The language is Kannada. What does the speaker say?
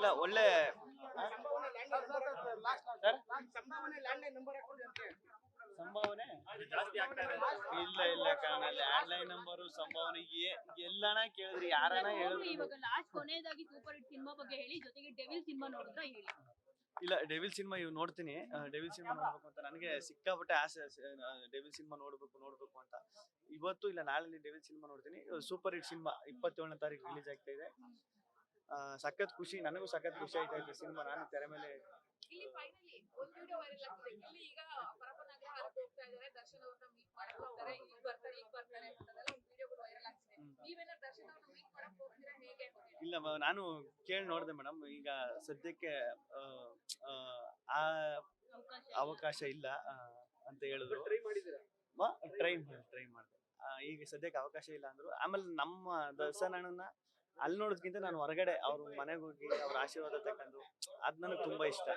ಇಲ್ಲ ಒಳ್ಳೆ ಸರ್ ಸಂಭಾವನೆ ಇಲ್ಲ ಇಲ್ಲ ಕಾರಣ ಲ್ಯಾಂಡ್ಲೈನ್ ನಂಬರು ಸಂಭಾವನೆ ಎಲ್ಲಾನ ಕೇಳಿದ್ರಿ ಯಾರನ ಹೇಳಿದ್ರು ಇವಾಗ ಲಾಸ್ಟ್ ಕೊನೆಯದಾಗಿ ಸೂಪರ್ ಹಿಟ್ ಸಿನಿಮಾ ಬಗ್ಗೆ ಹೇಳಿ, ಜೊತೆಗೆ ಡೆವಿಲ್ ಸಿನಿಮಾ ನೋಡಿದ್ರೆ ಹೇಳಿ. ಇಲ್ಲ ಡೆವಿಲ್ ಸಿನಿಮಾ ಇವ್ ನೋಡ್ತೀನಿ. ಡೆವಿಲ್ ಸಿನಿಮಾ ನೋಡ್ಬೇಕು ಅಂತ ನನಗೆ ಸಿಕ್ಕಾಪಟ್ಟೆ ಆಸೆ. ಡೆವಿಲ್ ಸಿನಿಮಾ ನೋಡ್ಬೇಕು ಅಂತ ಇವತ್ತು ಇಲ್ಲ ನಾಳೆ ಡೆವಿಲ್ ಸಿನಿಮಾ ನೋಡ್ತೀನಿ. ಸೂಪರ್ ಹಿಟ್ ಸಿನಿಮಾ 27ನೇ ತಾರೀಕು ರಿಲೀಸ್ ಆಗ್ತಾ ಇದೆ. ಸಖತ್ ಖುಷಿ, ನನಗೂ ಸಖತ್ ಖುಷಿ ಆಯ್ತಾ ಇದೆ ಸಿನಿಮಾ. ನಾನು ತೆರೆ ಮೇಲೆ ಇಲ್ಲಿ ಫೈನಲಿ ಒಂದು ವಿಡಿಯೋ ವೈರಲ್ ಆಗ್ತಿದೆ. ಇಲ್ಲಿ ಈಗ ಪರಪ್ಪನ ಅಗ್ರಹಾರಕ್ಕೆ ಹೋಗ್ತಾ ಇದ್ದಾರೆ, ದರ್ಶನ್ ಅವ್ರನ್ನ ಮೀಟ್ ಮಾಡಕ್ ಹೋಗ್ತಾರೆ, ಈಗ ಬರ್ತಾರೆ ಅಂತದೆಲ್ಲ ಒಂದು ವಿಡಿಯೋಗಳು ವೈರಲ್ ಆಗ್ತಿದೆ. ನೀವೇನಾದ್ರು ದರ್ಶನ್ ಅವ್ರನ್ನ ಮೀಟ್ ಮಾಡಕ್ ಹೋಗ್ತೀರಾ, ಹೇಗೆ ಅಂತ ಹೇಳಿ? ಇಲ್ಲ ನಾನು ಕೇಳಿ ನೋಡಿದೆ ಮೇಡಮ್. ಈಗ ಸದ್ಯಕ್ಕೆ ಆ ಅವಕಾಶ ಇಲ್ಲ ಅಂತ ಹೇಳಿದ್ರು. ಟ್ರೈ ಮಾಡಿದೆ. ಈಗ ಸದ್ಯಕ್ಕೆ ಅವಕಾಶ ಇಲ್ಲ ಅಂದ್ರು. ಆಮೇಲೆ ನಮ್ಮ ದರ್ಶನ್ ಅಣ್ಣನ ಅಲ್ಲಿ ನೋಡೋದಕ್ಕಿಂತ ನಾನು ಹೊರಗಡೆ ಅವ್ರ ಮನೆಗೆ ಹೋಗಿ ಅವ್ರ ಆಶೀರ್ವಾದ ತಕೊಂಡು ಅದ್ ನನಗೆ ತುಂಬಾ ಇಷ್ಟ.